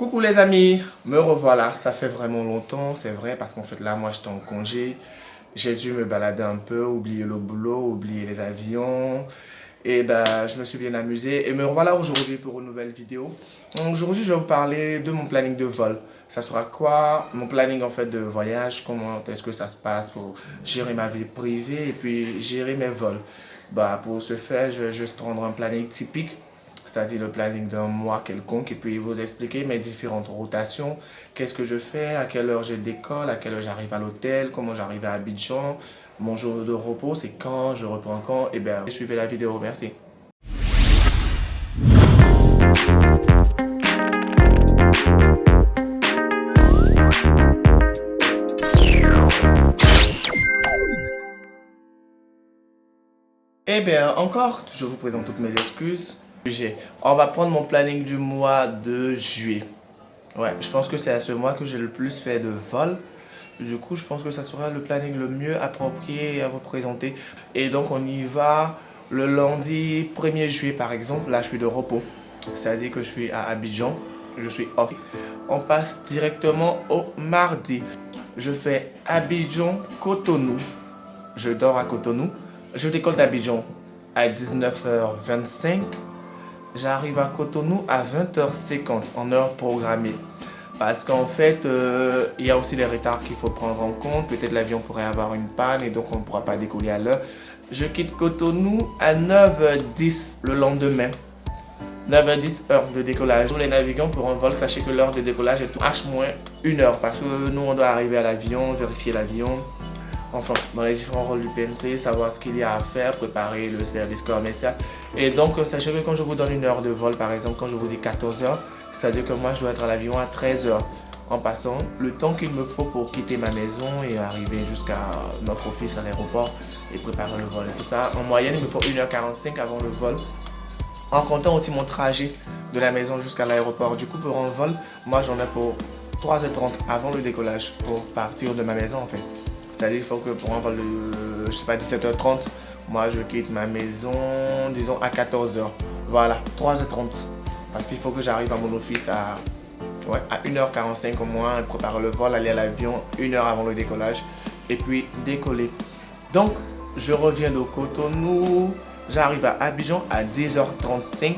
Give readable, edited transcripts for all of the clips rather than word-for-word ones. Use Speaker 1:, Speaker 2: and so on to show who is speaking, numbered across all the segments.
Speaker 1: Coucou les amis, me revoilà, ça fait vraiment longtemps, c'est vrai, parce qu'en fait là, moi j'étais en congé, j'ai dû me balader un peu, oublier le boulot, oublier les avions, et ben je me suis bien amusé, et me revoilà aujourd'hui pour une nouvelle vidéo. Aujourd'hui, je vais vous parler de mon planning de vol. Ça sera quoi? Mon planning en fait de voyage, comment est-ce que ça se passe pour gérer ma vie privée et puis gérer mes vols. Bah, pour ce faire, je vais juste prendre un planning typique, c'est-à-dire le planning d'un mois quelconque, et puis vous expliquer mes différentes rotations, qu'est-ce que je fais, à quelle heure je décolle, à quelle heure j'arrive à l'hôtel, comment j'arrive à Abidjan, mon jour de repos, c'est quand, je reprends quand, et bien suivez la vidéo, merci. Eh bien, encore, je vous présente toutes mes excuses. On va prendre mon planning du mois de juillet. Ouais, je pense que c'est à ce mois que j'ai le plus fait de vols. Du coup, je pense que ça sera le planning le mieux approprié à vous présenter. Et donc, on y va le lundi 1er juillet, par exemple. Là, je suis de repos. C'est-à-dire que je suis à Abidjan. Je suis off. On passe directement au mardi. Je fais Abidjan-Cotonou. Je dors à Cotonou. Je décolle d'Abidjan à 19h25. J'arrive à Cotonou à 20h50 en heure programmée. Parce qu'en fait, il y a aussi des retards qu'il faut prendre en compte. Peut-être l'avion pourrait avoir une panne et donc on ne pourra pas décoller à l'heure. Je quitte Cotonou à 9h10 le lendemain. 9h10 heure de décollage. Pour les navigants pour un vol, sachez que l'heure de décollage est H-1 heure. Parce que nous, on doit arriver à l'avion, vérifier l'avion. Enfin, dans les différents rôles du PNC, savoir ce qu'il y a à faire, préparer le service commercial. Et donc, sachez que quand je vous donne une heure de vol, par exemple, quand je vous dis 14h, c'est-à-dire que moi, je dois être à l'avion à 13h, en passant le temps qu'il me faut pour quitter ma maison et arriver jusqu'à notre office à l'aéroport et préparer le vol et tout ça. En moyenne, il me faut 1h45 avant le vol, en comptant aussi mon trajet de la maison jusqu'à l'aéroport. Du coup, pour un vol, moi, j'en ai pour 3h30 avant le décollage pour partir de ma maison, en fait. C'est-à-dire qu'il faut que pour un vol de, je sais pas, 17h30, moi je quitte ma maison, disons à 14h. Voilà, 3h30. Parce qu'il faut que j'arrive à mon office à 1h45 au moins, préparer le vol, aller à l'avion 1h avant le décollage et puis décoller. Donc, je reviens de Cotonou, j'arrive à Abidjan à 10h35.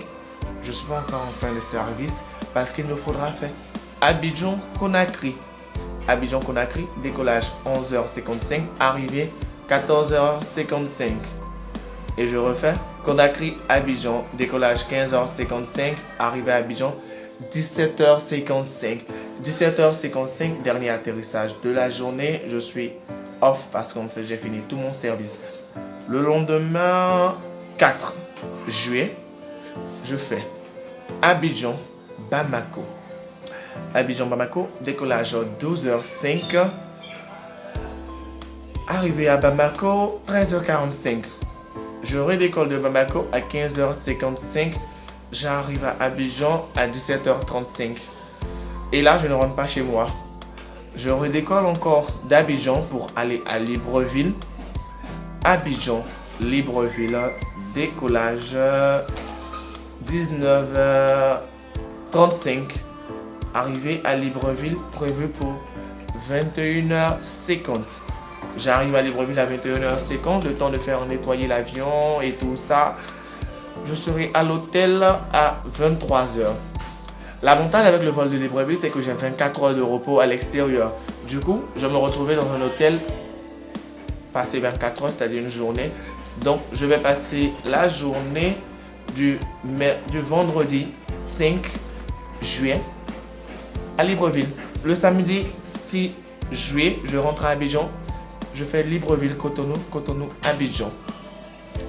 Speaker 1: Je ne suis pas encore en fin de service parce qu'il me faudra faire Abidjan-Conakry. Abidjan-Conakry, décollage 11h55, arrivée 14h55. Et je refais Conakry-Abidjan, décollage 15h55, arrivée à Abidjan 17h55. 17h55, dernier atterrissage de la journée. Je suis off parce qu'en fait j'ai fini tout mon service. Le lendemain 4 juillet, je fais Abidjan-Bamako. Abidjan-Bamako, décollage 12h05. Arrivé à Bamako, 13h45. Je redécolle de Bamako à 15h55. J'arrive à Abidjan à 17h35. Et là, je ne rentre pas chez moi. Je redécolle encore d'Abidjan pour aller à Libreville. Abidjan, Libreville, décollage 19h35. Arrivé à Libreville, prévu pour 21h50. J'arrive à Libreville à 21h50, le temps de faire nettoyer l'avion et tout ça. Je serai à l'hôtel à 23h. L'avantage avec le vol de Libreville, c'est que j'ai 24 heures de repos à l'extérieur. Du coup, je me retrouvais dans un hôtel passer 24 heures, c'est-à-dire une journée. Donc, je vais passer la journée du vendredi 5 juillet à Libreville. Le samedi 6 juillet, je rentre à Abidjan. Je fais Libreville, Cotonou, Cotonou, Abidjan.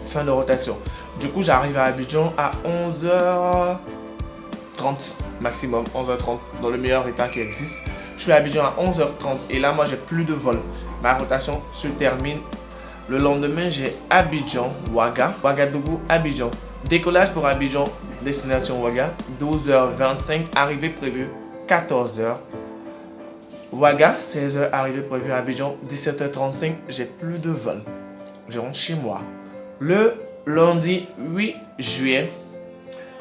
Speaker 1: Fin de rotation. Du coup, j'arrive à Abidjan à 11h30 maximum, 11h30 dans le meilleur état qui existe. Je suis à Abidjan à 11h30 et là, moi, j'ai plus de vol. Ma rotation se termine. Le lendemain, j'ai Abidjan, Ouaga, Ouagadougou, Abidjan. Décollage pour Abidjan, destination Ouaga, 12h25, arrivée prévue 14h. Ouaga, 16h, arrivée prévue à Abidjan, 17h35, j'ai plus de vol. Je rentre chez moi. Le lundi 8 juillet,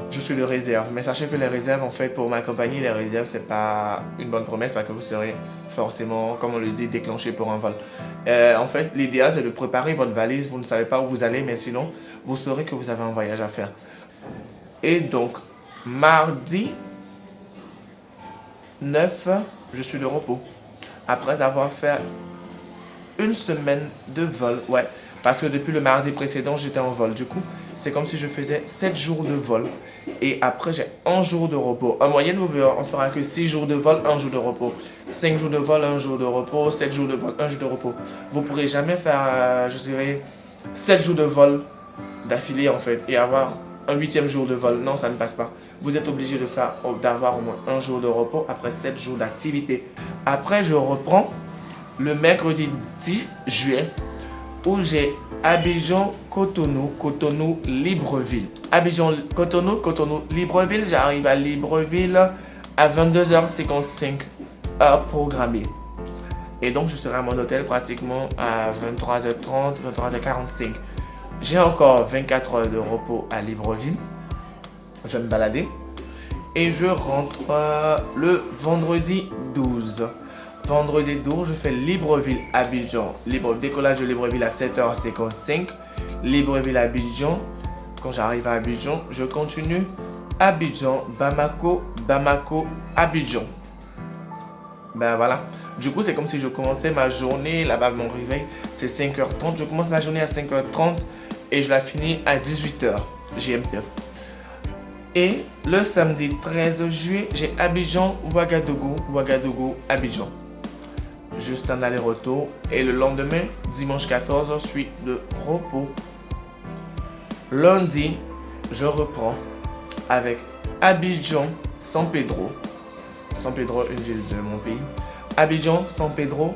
Speaker 1: je suis de réserve. Mais sachez que les réserves, en fait, pour ma compagnie, les réserves, c'est pas une bonne promesse parce que vous serez forcément, comme on le dit, déclenché pour un vol. En fait, l'idéal, c'est de préparer votre valise. Vous ne savez pas où vous allez, mais sinon, vous saurez que vous avez un voyage à faire. Et donc, mardi 9, je suis de repos. Après avoir fait une semaine de vol, ouais. Parce que depuis le mardi précédent, j'étais en vol. Du coup, c'est comme si je faisais 7 jours de vol. Et après, j'ai 11 jours de repos. En moyenne, vous verrez, on fera que 6 jours de vol, 1 jour de repos. 5 jours de vol, 1 jour de repos. 7 jours de vol, 1 jour de repos. Vous ne pourrez jamais faire, je dirais, 7 jours de vol d'affilée, en fait. Et avoir un 8e jour de vol. Non, ça ne passe pas. Vous êtes obligé d'avoir au moins 1 jour de repos après 7 jours d'activité. Après, je reprends le mercredi 10 juillet où j'ai Abidjan, Cotonou, Cotonou, Libreville. Abidjan, Cotonou, Cotonou, Libreville. J'arrive à Libreville à 22h55, heure programmée. Et donc, je serai à mon hôtel pratiquement à 23h30, 23h45. J'ai encore 24 heures de repos à Libreville. Je vais me balader. Et je rentre le vendredi 12. Vendredi 12, je fais Libreville-Abidjan. Décollage de Libreville à 7h55. Libreville-Abidjan. Quand j'arrive à Abidjan, je continue Abidjan, Bamako, Bamako, Abidjan. Ben voilà. Du coup, c'est comme si je commençais ma journée. Là-bas, mon réveil, c'est 5h30. Je commence ma journée à 5h30 et je la finis à 18h GMT. Et le samedi 13 juillet, j'ai Abidjan, Ouagadougou, Ouagadougou, Abidjan. Juste un aller-retour. Et le lendemain, dimanche 14, je suis de repos. Lundi, je reprends avec Abidjan, San Pedro. San Pedro, une ville de mon pays. Abidjan, San Pedro,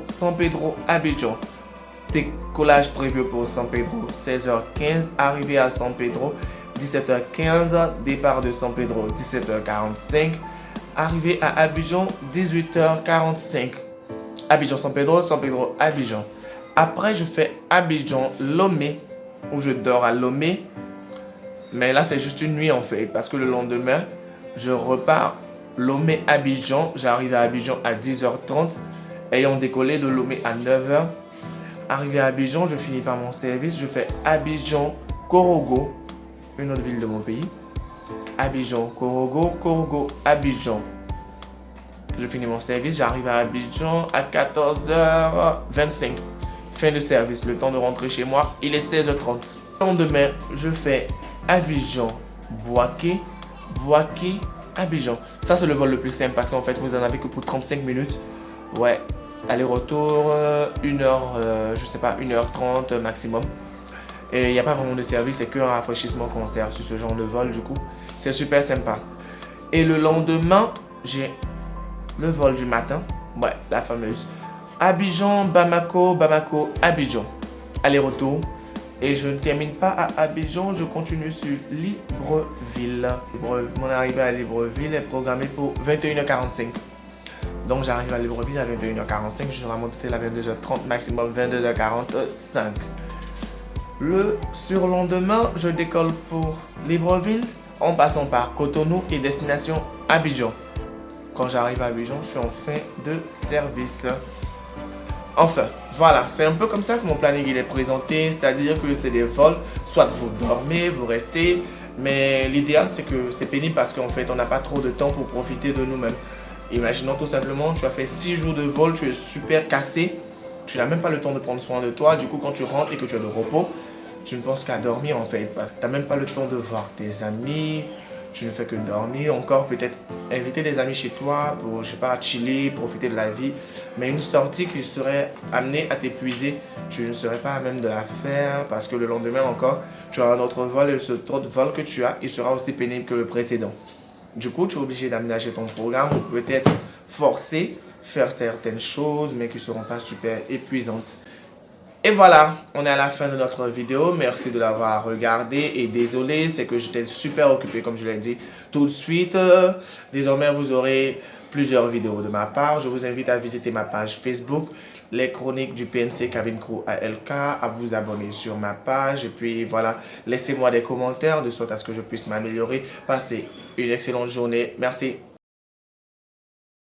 Speaker 1: Abidjan. Décollage prévu pour San Pedro, 16h15. Arrivée à San Pedro, 17h15. Départ de San Pedro, 17h45. Arrivée à Abidjan, 18h45. Abidjan, San Pedro, Abidjan. Après, je fais Abidjan, Lomé, où je dors à Lomé. Mais là, c'est juste une nuit en fait, parce que le lendemain, je repars Lomé, Abidjan. J'arrive à Abidjan à 10h30, ayant décollé de Lomé à 9h. Arrivé à Abidjan, je finis par mon service. Je fais Abidjan, Korogo, une autre ville de mon pays. Abidjan, Korogo, Korogo, Abidjan. Je finis mon service, j'arrive à Abidjan à 14h25. Fin de service, le temps de rentrer chez moi, il est 16h30. Le lendemain, je fais Abidjan, Bouaké, Bouaké, Abidjan. Ça, c'est le vol le plus simple parce qu'en fait, vous en avez que pour 35 minutes. Ouais, aller-retour, 1h, je sais pas, 1h30 maximum. Et il n'y a pas vraiment de service, c'est qu'un rafraîchissement qu'on sert sur ce genre de vol, du coup. C'est super sympa. Et le lendemain, j'ai le vol du matin, ouais, la fameuse. Abidjan, Bamako, Bamako, Abidjan. Aller-retour. Et je ne termine pas à Abidjan, je continue sur Libreville. Mon arrivée à Libreville est programmée pour 21h45. Donc j'arrive à Libreville à 21h45, je serai à mon hôtel à 22h30, maximum 22h45. Le surlendemain, je décolle pour Libreville en passant par Cotonou et destination Abidjan. Quand j'arrive à Abidjan, je suis en fin de service. Enfin, voilà, c'est un peu comme ça que mon planning il est présenté, c'est-à-dire que c'est des vols, soit vous dormez, vous restez, mais l'idéal c'est que c'est pénible parce qu'en fait on n'a pas trop de temps pour profiter de nous-mêmes. Imaginons tout simplement, tu as fait 6 jours de vol, tu es super cassé, tu n'as même pas le temps de prendre soin de toi, du coup quand tu rentres et que tu as de repos, tu ne penses qu'à dormir en fait, parce que tu n'as même pas le temps de voir tes amis, tu ne fais que dormir, encore peut-être inviter des amis chez toi pour, je sais pas, chiller, profiter de la vie. Mais une sortie qui serait amenée à t'épuiser, tu ne serais pas à même de la faire parce que le lendemain encore, tu as un autre vol et ce autre vol que tu as, il sera aussi pénible que le précédent. Du coup, tu es obligé d'aménager ton programme ou peut-être forcer, faire certaines choses mais qui ne seront pas super épuisantes. Et voilà, on est à la fin de notre vidéo. Merci de l'avoir regardé et désolé, c'est que j'étais super occupé comme je l'ai dit tout de suite. Désormais, vous aurez plusieurs vidéos de ma part. Je vous invite à visiter ma page Facebook, les chroniques du PNC Cabine Crew ALK, à vous abonner sur ma page. Et puis voilà, laissez-moi des commentaires de sorte à ce que je puisse m'améliorer. Passez une excellente journée. Merci.